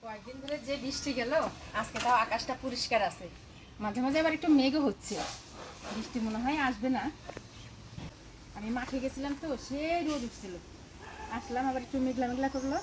কয়েকদিন ধরে যে বৃষ্টি গেল, আজকে তাও আকাশটা পরিষ্কার আছে। মাঝে মাঝে আবার একটু মেঘও হচ্ছে, বৃষ্টি মনে হয় আসবে না। আমি মাঠে গেছিলাম তো, সে রোদ উঠছিল, আসলাম আবার একটু মেঘলা মেঘলা করলো,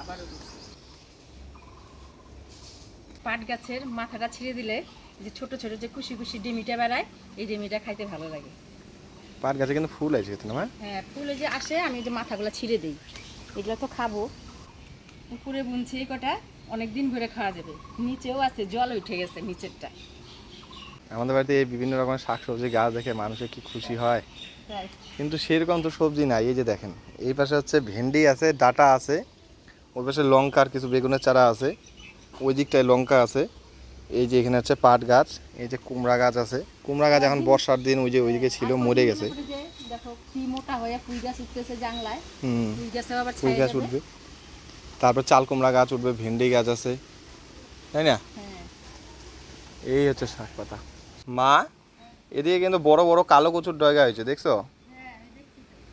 আবার রোদ উঠছিল। পাট গাছের মাথাটা ছিঁড়ে দিলে যে ছোট ছোট যে কুশি কুশি ডিমিটা বেড়ায়, এই ডিমিটা খাইতে ভালো লাগে। পাট গাছে কিন্তু ফুল আছে না? হ্যাঁ, ফুলে যে আসে, আমি যে মাথাগুলো ছিঁড়ে দিই, এগুলো তো খাবো। উপরে বুনছি এই কটা, অনেকদিন ধরে খাওয়া যাবে। নিচেও আছে, জল উঠে গেছে নিচেরটা। আমাদের বাড়িতে এই বিভিন্ন রকমের শাকসবজি গাছ দেখে মানুষের কি খুশি হয়, তাই কিন্তু সেরকম তো সবজি নাই। এই যে দেখেন, এই পাশে হচ্ছে ভেন্ডি আছে, ডাটা আছে, ওই পাশে লঙ্কার কিছু বেগুনের চারা আছে, ওই দিকটায় লঙ্কা আছে। এই যে এখানে হচ্ছে পাট গাছ, এই যে কুমড়া গাছ আছে। কুমড়া গাছ এখন বর্ষার দিন, ওই যে ওইদিকে ছিল, মরে গেছে। দেখো কি মোটা হয়ে ফুল গাছ উঠতেছে জাংলায়। ফুল গাছে আবার ফুল ছায়া গাছ যাবে। উঠবে, তারপর চাল কুমড়া গাছ উঠবে, ভেন্ডি গাছ আছে, তাই না? হ্যাঁ, এই হচ্ছে শাক পাতা। মা, এদিকে কিন্তু বড় বড় কালো কচুর ডগা হয়েছে, দেখছো?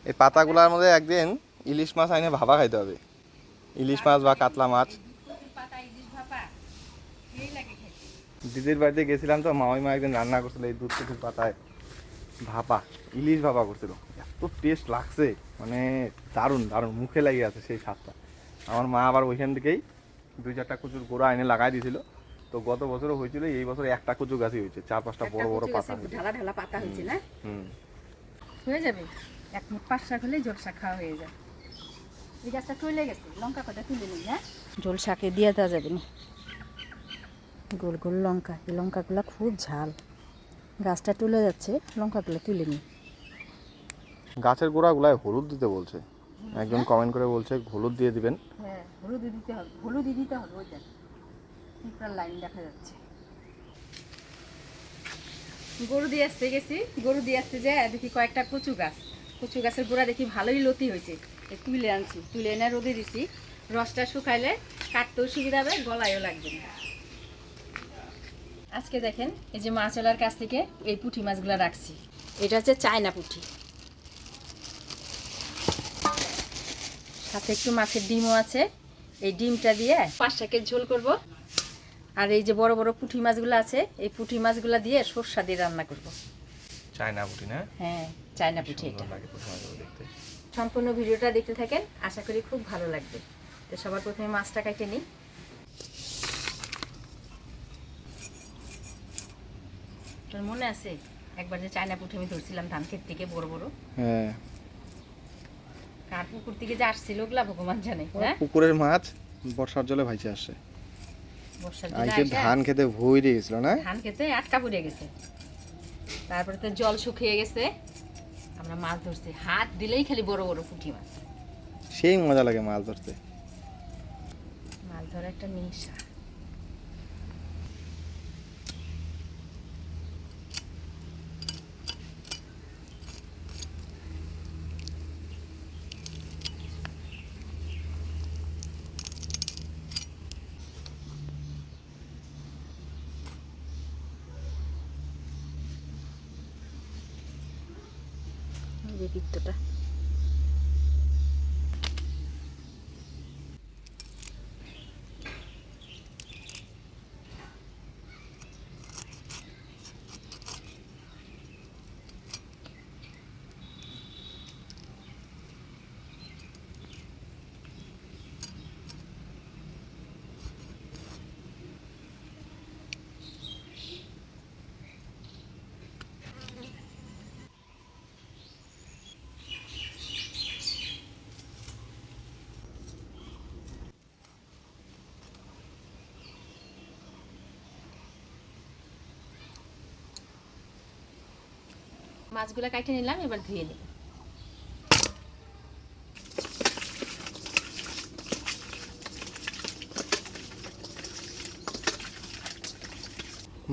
এই পাতাগুলোর মধ্যে একদিন ইলিশ মাছ আইনে ভাপা খাইতে হবে, ইলিশ মাছ বা কাতলা মাছ। দিদির বাড়িতে গেছিলাম তো, মামিমা একদিন রান্না করছিল এই দুধ কচুর পাতায় ভাপা, ইলিশ ভাপা করছিল। এত টেস্ট লাগছে, মানে দারুণ দারুণ, মুখে লেগে আছে সেই স্বাদটা। আমার মা আবার ওইখান থেকেই 2-4টা কচুর গোড়া এনে লাগাই দিয়েছিল। তো গত বছরও হয়েছিল, এই বছর একটা কচু গাছই হয়েছে, 4-5টা বড় বড় পাতা হয়েছে। ঢালা ঢালা পাতা হয়েছে না? হুম, হয়ে যাবে, এক মুঠ 5 শাক হলেই জল শাক খাওয়া হয়ে যায়। এই গাছটা চলে গেছে, লঙ্কা কটা তুলে নিই। হ্যাঁ, জল শাকে দিয়ে দেওয়া যাবে না। গোল গোল লঙ্কা, এই লঙ্কাগুলো খুব ঝাল। গাছটা তুলে যাচ্ছে, লঙ্কাগুলো তুলে নিই। গাছের গোড়াগুলায় হলুদ দিতে বলছে, একজন কমেন্ট করে বলছে হলুদ দিয়ে দিবেন। হ্যাঁ, হলুদ দিতে হবে, হলুদ দিতে হবে। ওইটা একটা লাইন দেখা যাচ্ছে। গরু দিয়ে আসতে গেছি, গরু দিয়ে আসতে যায় দেখি কয়েকটা কচু গাছ, কচু গাছের গোড়া দেখি ভালোই লতি হয়েছে। তুলে আনছি, তুলে এনে রোদে দিছি। রসটা শুকাইলে কাটতেও সুবিধা হবে, গলায়ও লাগবে না। আজকে দেখেন, এই যে মাছওয়ালার কাছ থেকে এই পুঁটি মাছগুলো রাখছি। এটা হচ্ছে চায়না পুঁটি, সাথে একটু মাছের ডিমও আছে। এই ডিমটা দিয়ে 5 শাকের ঝোল করব। আর এই যে বড় বড় পুঁটি মাছগুলো আছে, এই পুঁটি মাছগুলো দিয়ে সরষা দিয়ে রান্না করব। চায়না পুঁটি না? হ্যাঁ, চায়না পুঁটি। এটা দেখতে। সম্পূর্ণ ভিডিওটা দেখতে থাকেন, আশা করি খুব ভালো লাগবে। তো সবার প্রথমে মাছটা কেটে নিই। তোর মনে আছে একবার যে চায়না পুঁটি আমি ধরছিলাম ধান ক্ষেত থেকে বড় বড়? হ্যাঁ, কার পুকুর থেকে যে আসছিল ওগুলা ভগবান জানে। হ্যাঁ, পুকুরের মাছ বর্ষার জলে ভাইসে আসে। বর্ষার আজকে দিনে ধান খেতে ভইরে গেছিল না? ধান খেতে আটকা পড়ে গেছে, তারপরে তো জল শুকিয়ে গেছে। আমরা মাছ ধরছি, হাত দিলেই খালি বড় বড় পুঁটি মাছ। সেই মজা লাগে মাছ ধরতে। মাছ ধরা একটা নেশা। এই যে পিত্তটা, মাছগুলো কাটে নিলাম, এবার ধুয়ে নিই।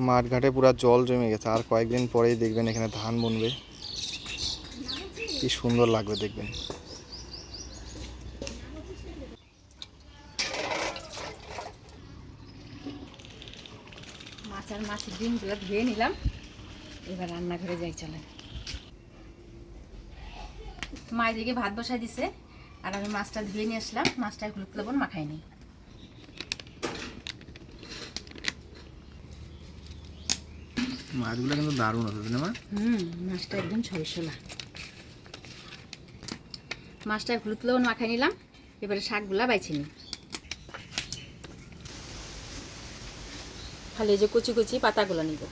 মাঠ ঘাটে পুরো জল জমে গেছে, আর কয়েকদিন পরেই দেখবেন এখানে ধান বুনবে, কি সুন্দর লাগবে দেখবেন। মাছ আর মাছের ডিমগুলো ধুয়ে নিলাম, এবার রান্নাঘরে যাই। চলে মা এদিকে ভাত বসাই দিছে, আর আমি মাছটা ধুয়ে নিয়ে আসলাম। মাছটা হলুদ লবণ মাখাই নিই। মাছগুলো কিন্তু দারুণ আছে না মা? মাছটা একদম ছলছলা। মাছটা হলুদ লবণ মাখাই নিলাম, এবারে শাকগুলা বাইছে নিই। খালি এই যে কুচি কুচি পাতাগুলো নিব।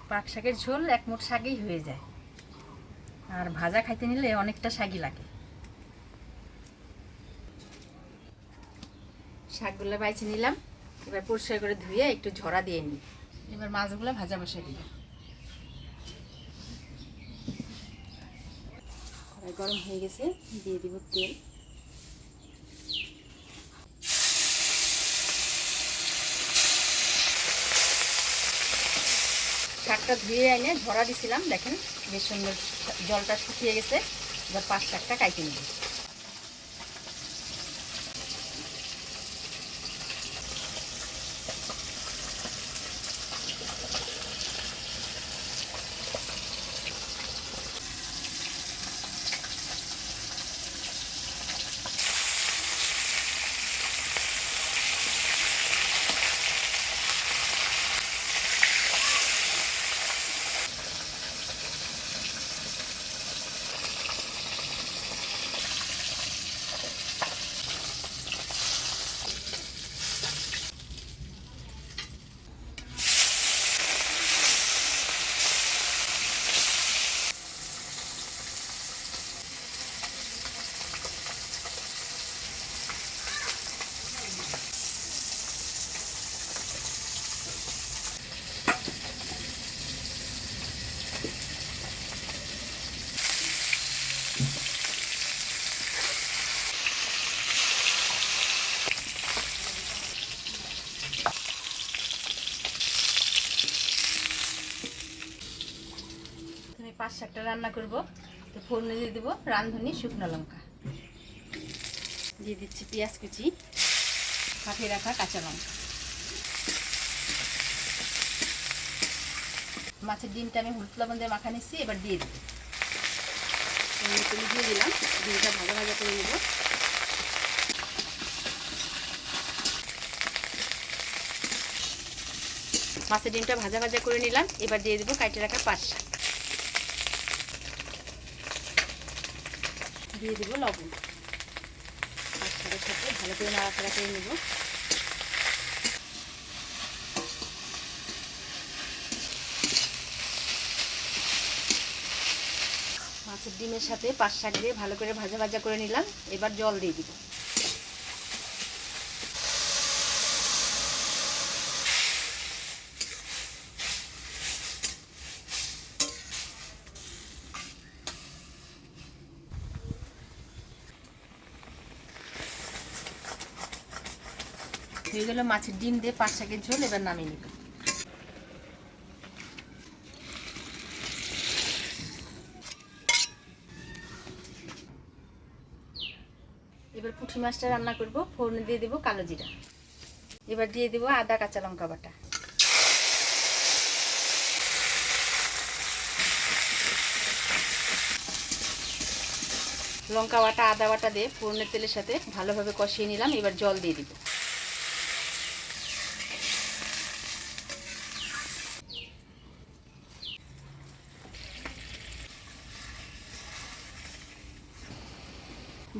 পাট শাকের ঝোল এক মুঠ শাকেই হয়ে যায়, আর ভাজা খাইতে নিলে অনেকটা শাকই লাগে। শাকগুলো বাইছে নিলাম, এবার পরিষ্কার করে ধুয়ে একটু ঝরা দিয়ে নিই। এবার মাছগুলো ভাজা বসে দিই। কড়াই গরম হয়ে গেছে, দিয়ে দিব তেল। শাকটা ধুয়ে এনে ঝরা দিছিলাম, দেখেন বেশ সুন্দর জলটা শুকিয়ে গেছে। এবার পাট শাকটা কাইটে নেব। পাট শাকটা রান্না করব, তো ফোড়নে দিয়ে দেবো রাঁধুনি শুকনো লঙ্কা, দিয়ে দিচ্ছি পেঁয়াজ কুচি, কাটিয়ে রাখা কাঁচা লঙ্কা। মাছের ডিমটা আমি হলুদ লবণ দিয়ে মাখা নিচ্ছি, এবার দিয়ে দেবো। দিয়ে দিলাম, ডিমটা ভাজা ভাজা করে নেব। মাছের ডিমটা ভাজা ভাজা করে নিলাম, এবার দিয়ে দেবো কাটিয়ে রাখা পাট শাক, দিয়ে দেবো লবণ। পাট শাকের সাথে ভালো করে নাড়াচাড়া করে নেব। মাছের ডিমের সাথে পাট শাক দিয়ে ভালো করে ভাজা ভাজা করে নিলাম, এবার জল দিয়ে দিব। হয়ে গেল মাছের ডিম দিয়ে পাট শাকের ঝোল, এবার নামিয়ে নিব। এবার পুঁটি মাছটা রান্না করব, ফোড়নে দিয়ে দেবো কালো জিরা, এবার দিয়ে দেবো আদা কাঁচা লঙ্কা বাটা, লঙ্কা বাটা আদা বাটা দিয়ে ফোড়নের তেলের সাথে ভালোভাবে কষিয়ে নিলাম, এবার জল দিয়ে দিব।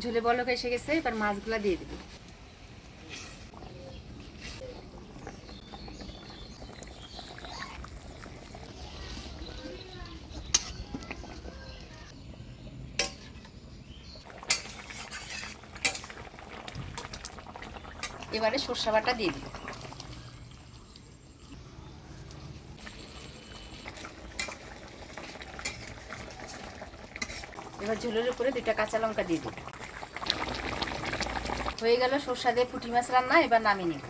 ঝোলে বলক এসে গেছে, এবার মাছগুলা দিয়ে দিব। এবারে সরষে বাটা দিয়ে দিব। এবার ঝোলের উপরে 2টা কাঁচা লঙ্কা দিয়ে দিব। হয়ে গেল সরষে দিয়ে পুঁটি মাছ রান্না, এবার নামিয়ে নিব।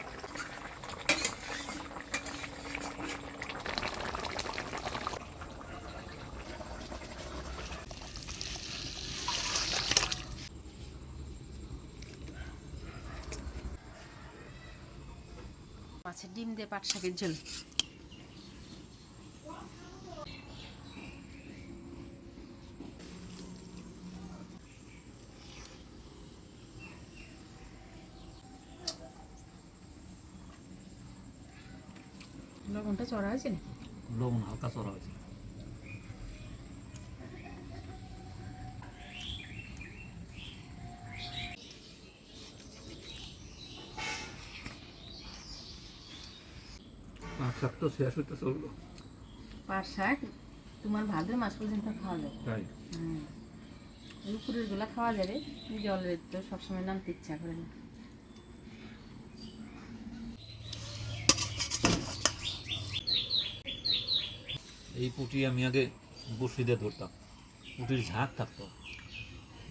মাছের ডিম দিয়ে পাট শাকের ঝোল। লবণটা চড়া হয়েছে না? লবণ হালকা চড়া হয়েছে। পাঁচ শাক তো শেষ হইতে চললো। পাট শাক তোমার ভাদ্র মাস পর্যন্ত খাওয়া যাবে। তাই দুপুরের গুলা খাওয়া যাবে, জলের তো সবসময় নামতে ইচ্ছা করে না। এই পুঁটি আমি আগে বসি দিয়ে ধরতাম, পুঁটির ঝাঁক থাকতো,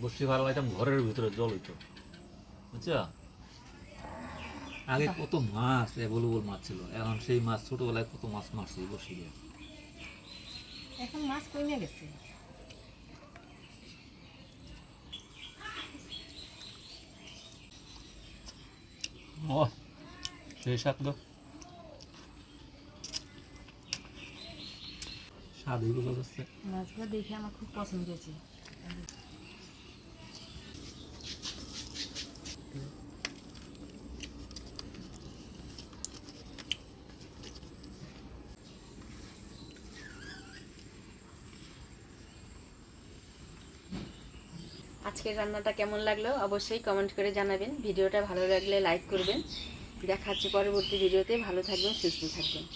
বসি ভালো লাগতাম, ঘরের ভিতরে জল হইতো, বুঝছো? আগে কত মাছ অ্যাভেলেবল মাছ ছিল, এখন সেই মাছ ছোটবেলায় কত মাছ মারছি বসি দিয়ে। এখন মাছ কমে গেছে। ও সেই শাক তো স্বাদই বোঝা যাচ্ছে। মাছগুলো দেখে আমার খুব পছন্দ হয়েছে। আজকের রান্নাটা কেমন লাগলো অবশ্যই কমেন্ট করে জানাবেন। ভিডিওটা ভালো লাগলে লাইক করবেন। দেখা হচ্ছে পরবর্তী ভিডিওতে। ভালো থাকবেন, সুস্থ থাকবেন।